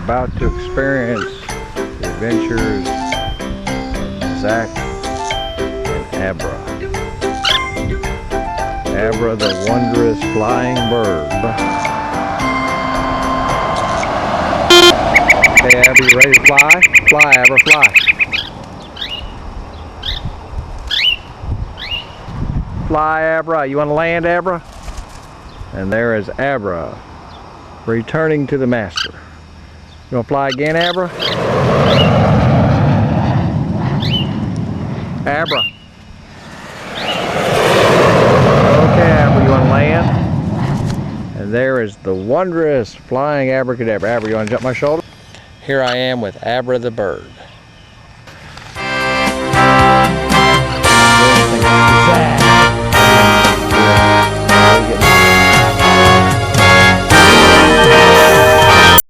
About to experience the adventures of Zach and Abra. Abra, the wondrous flying bird. Okay, Abra, you ready to fly? Fly, Abra, fly. Fly, Abra. You want to land, Abra? And there is Abra, returning to the master. You want to fly again, Abra? Abra. Okay, Abra, you want to land? And there is the wondrous flying abracadabra. Abra, you want to jump my shoulder? Here I am with Abra the bird.